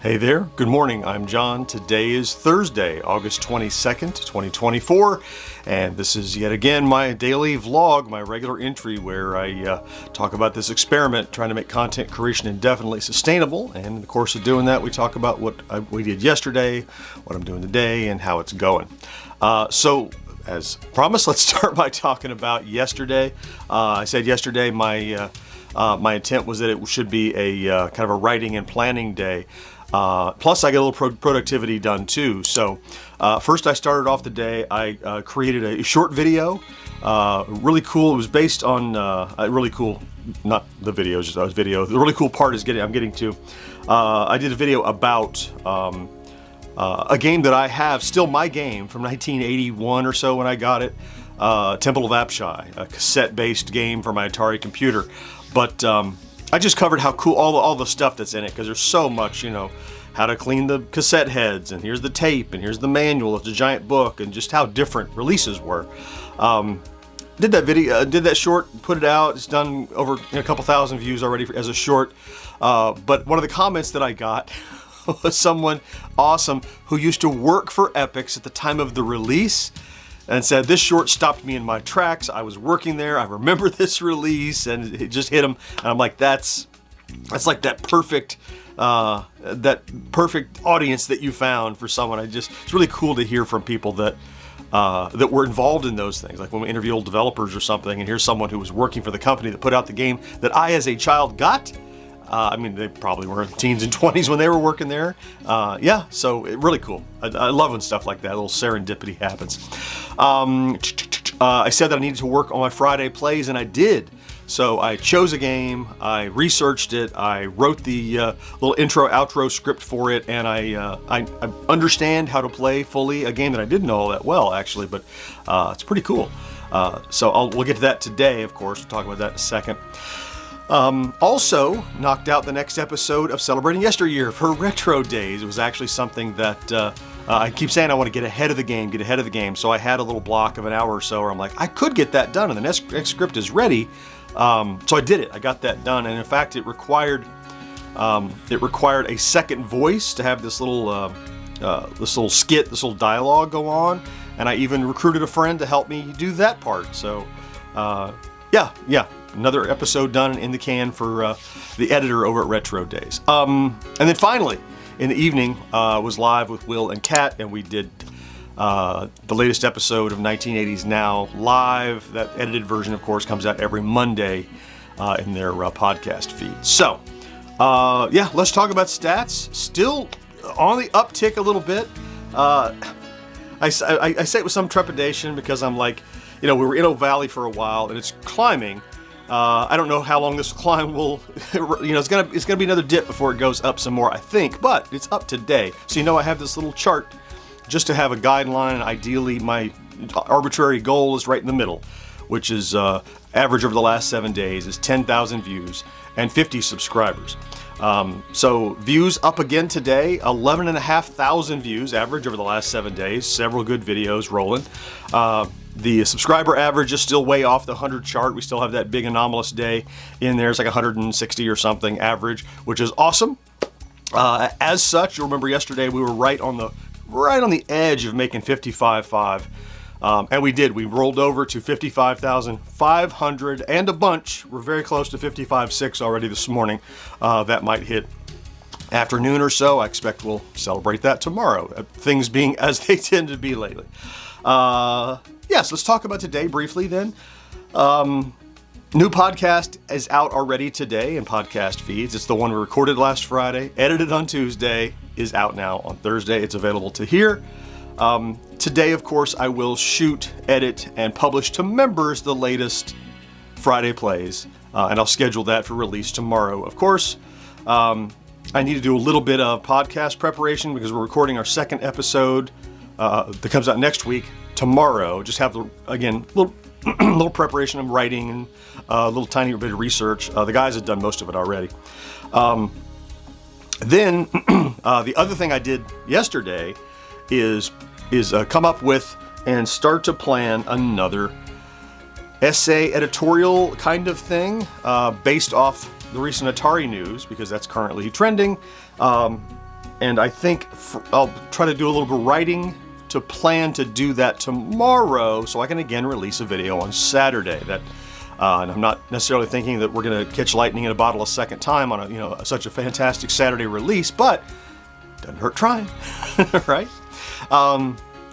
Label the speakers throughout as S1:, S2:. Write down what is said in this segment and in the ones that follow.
S1: Hey there, good morning, I'm John. Today is Thursday, August 22nd, 2024, and this is yet again my daily vlog, my regular entry where I talk about this experiment, trying to make content creation indefinitely sustainable, and in the course of doing that we talk about what we did yesterday, what I'm doing today, and how it's going. So, as promised, let's start by talking about yesterday. I said yesterday my intent was that it should be a kind of a writing and planning day. Plus I get a little productivity done too. So first I started off the day, I created a short video, really cool. It was based on, really cool, not the video, just a video. The really cool part is I'm getting to, I did a video about a game that I have, still my game from 1981 or so when I got it, Temple of Apshai, a cassette-based game for my Atari computer. But I just covered how cool all the stuff that's in it, because there's so much, you know, how to clean the cassette heads, and here's the tape, and here's the manual. It's a giant book, and just how different releases were. Did that video, did that short, put it out. It's done over a couple thousand views already as a short. But one of the comments that I got was someone awesome who used to work for Epix at the time of the release, and said, this short stopped me in my tracks. I was working there. I remember this release, and it just hit him. And I'm like, that's like that perfect audience that you found for someone. It's really cool to hear from people that were involved in those things. Like when we interview old developers or something, and here's someone who was working for the company that put out the game that I, as a child, got. I mean, they probably were teens and 20s when they were working there. Yeah, so really cool. I love when stuff like that, a little serendipity happens. I said that I needed to work on my Friday plays, and I did. So I chose a game, I researched it, I wrote the little intro, outro script for it, and I understand how to play fully a game that I didn't know all that well, actually, but it's pretty cool. So we'll get to that today, of course. We'll talk about that in a second. Also knocked out the next episode of Celebrating Yesteryear for Retro Days. It was actually something that I keep saying I want to get ahead of the game. So I had a little block of an hour or so where I'm like, I could get that done, and the next script is ready. So I did it. I got that done, and in fact, it required a second voice to have this little skit, this little dialogue go on, and I even recruited a friend to help me do that part. So, yeah. Another episode done in the can for the editor over at Retro Days. And then finally, in the evening, was live with Will and Kat, and we did the latest episode of 1980s Now live. That edited version, of course, comes out every Monday in their podcast feed. So, yeah, let's talk about stats. Still on the uptick a little bit. I say it with some trepidation because I'm like, you know, we were in a valley for a while, and it's climbing. I don't know how long this climb will, you know, it's gonna be another dip before it goes up some more, I think, but it's up today. So, you know, I have this little chart just to have a guideline, and ideally my arbitrary goal is right in the middle, which is average over the last 7 days is 10,000 views and 50 subscribers. So views up again today, 11,500 views average over the last 7 days, several good videos rolling. The subscriber average is still way off the 100 chart. We still have that big anomalous day in there. It's like 160 or something average, which is awesome. As such, you'll remember yesterday we were right on the edge of making 55.5. And we did. We rolled over to 55,500 and a bunch. We're very close to 55.6 already this morning. That might hit afternoon or so. I expect we'll celebrate that tomorrow. Things being as they tend to be lately. Yes, let's talk about today briefly then. New podcast is out already today in podcast feeds. It's the one we recorded last Friday, edited on Tuesday, is out now on Thursday. It's available to hear. Today, of course, I will shoot, edit, and publish to members the latest Friday plays, and I'll schedule that for release tomorrow. Of course, I need to do a little bit of podcast preparation because we're recording our second episode that comes out next week tomorrow. Just have, again, little preparation of writing and a little tiny bit of research. The guys have done most of it already. Then the other thing I did yesterday is come up with and start to plan another essay editorial kind of thing based off the recent Atari news, because that's currently trending. and I think I'll try to do a little bit of writing to plan to do that tomorrow, so I can again release a video on Saturday. And I'm not necessarily thinking that we're going to catch lightning in a bottle a second time on such a fantastic Saturday release, but doesn't hurt trying, right?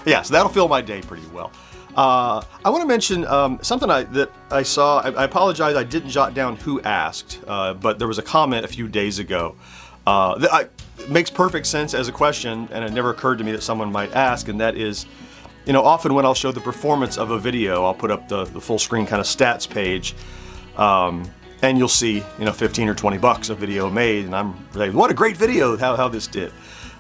S1: Yeah, so that'll fill my day pretty well. I want to mention something that I saw. I apologize, I didn't jot down who asked, but there was a comment a few days ago that makes perfect sense as a question, and it never occurred to me that someone might ask, and that is, often when I'll show the performance of a video, I'll put up the full screen kind of stats page, and you'll see, 15 or 20 bucks a video made, and I'm like, what a great video, how this did.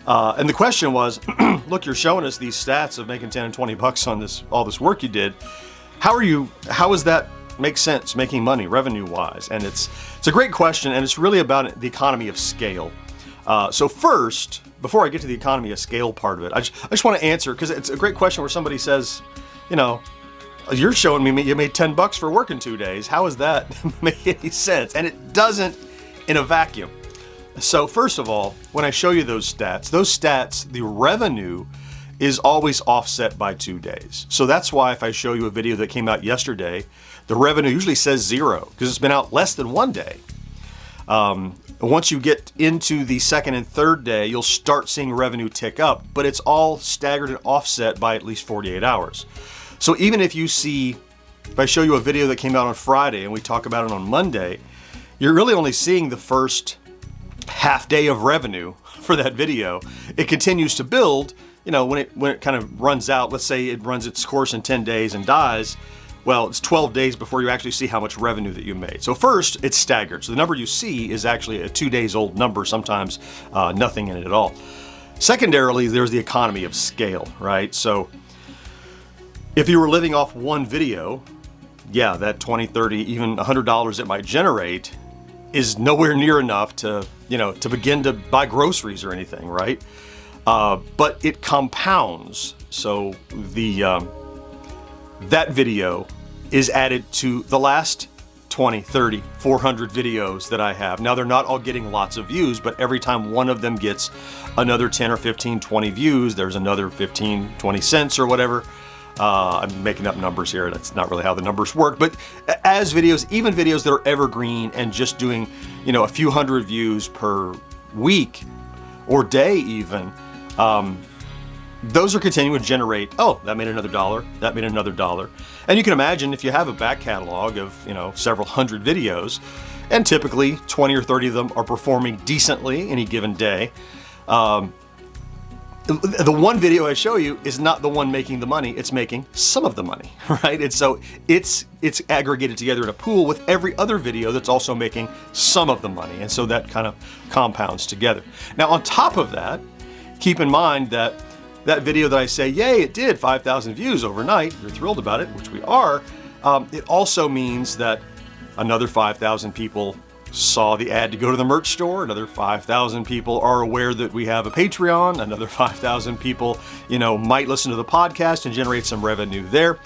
S1: And the question was, look, you're showing us these stats of making 10 and 20 bucks on all this work you did. How does that make sense, making money revenue-wise? And it's a great question, and it's really about the economy of scale. So first, before I get to the economy of scale part of it, I just want to answer, because it's a great question where somebody says, you're showing me you made 10 bucks for working 2 days. How does that make any sense? And it doesn't in a vacuum. So first of all, when I show you those stats, the revenue is always offset by 2 days. So that's why if I show you a video that came out yesterday, the revenue usually says 0 because it's been out less than 1 day. Once you get into the second and third day, you'll start seeing revenue tick up, but it's all staggered and offset by at least 48 hours. So even if I show you a video that came out on Friday and we talk about it on Monday, you're really only seeing the first half day of revenue for that video. It continues to build, when it kind of runs out. Let's say it runs its course in 10 days and dies. Well, it's 12 days before you actually see how much revenue that you made. So first, it's staggered. So the number you see is actually a 2 days old number, sometimes nothing in it at all. Secondarily, there's the economy of scale, right? So if you were living off one video, yeah, that 20, 30, even $100 it might generate is nowhere near enough to begin to buy groceries or anything, right? But it compounds. So that video is added to the last 20, 30, 400 videos that I have. Now, they're not all getting lots of views, but every time one of them gets another 10 or 15, 20 views, there's another 15, 20 cents or whatever. I'm making up numbers here. That's not really how the numbers work. But as videos, even videos that are evergreen and just doing, a few hundred views per week or day even, those are continuing to generate, that made another $1, that made another $1. And you can imagine if you have a back catalog of, several hundred videos, and typically 20 or 30 of them are performing decently any given day, the one video I show you is not the one making the money, it's making some of the money, right? And so it's aggregated together in a pool with every other video that's also making some of the money. And so that kind of compounds together. Now, on top of that, keep in mind that video that I say, yay, it did 5,000 views overnight, you're thrilled about it, which we are, it also means that another 5,000 people saw the ad to go to the merch store, another 5,000 people are aware that we have a Patreon, another 5,000 people, might listen to the podcast and generate some revenue there.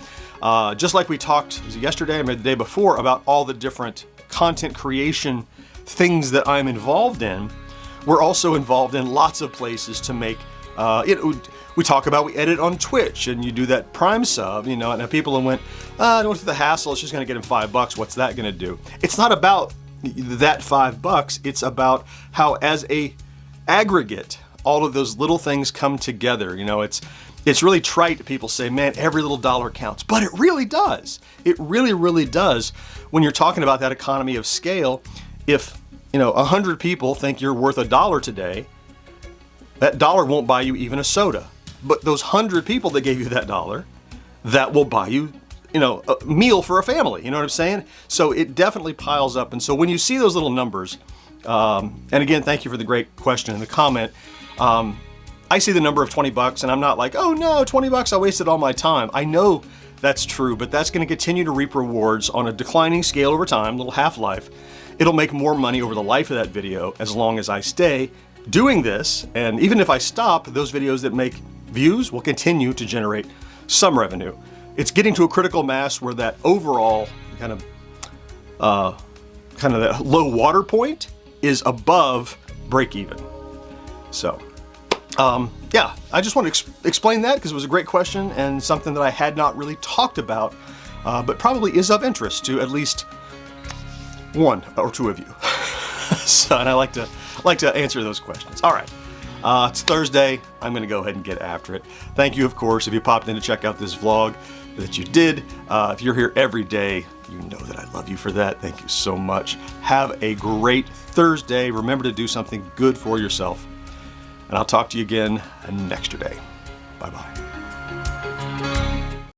S1: Just like we talked yesterday or the day before about all the different content creation things that I'm involved in, we're also involved in lots of places to make, we talk about, we edit on Twitch and you do that Prime sub, and people went, I don't want the hassle, it's just gonna get him $5, what's that gonna do? It's not about that $5, it's about how as a aggregate, all of those little things come together. It's really trite. People say, man, every little dollar counts, but it really does. It really, really does. When you're talking about that economy of scale, if 100 people think you're worth $1 today, that $1 won't buy you even a soda. But those 100 people that gave you that $1, that will buy you a meal for a family, you know what I'm saying? So it definitely piles up. And so when you see those little numbers, and again, thank you for the great question in the comment, I see the number of $20 and I'm not like, oh no, $20, I wasted all my time. I know that's true, but that's gonna continue to reap rewards on a declining scale over time, little half-life. It'll make more money over the life of that video as long as I stay doing this. And even if I stop, those videos that make views will continue to generate some revenue. It's getting to a critical mass where that overall kind of that low water point is above break even. So Yeah, I just want to explain that because it was a great question and something that I had not really talked about, but probably is of interest to at least one or two of you. So, and I like to answer those questions. All right. It's Thursday. I'm going to go ahead and get after it. Thank you, of course, if you popped in to check out this vlog, that you did. If you're here every day, you know that I love you for that. Thank you so much. Have a great Thursday. Remember to do something good for yourself. And I'll talk to you again next day. Bye-bye.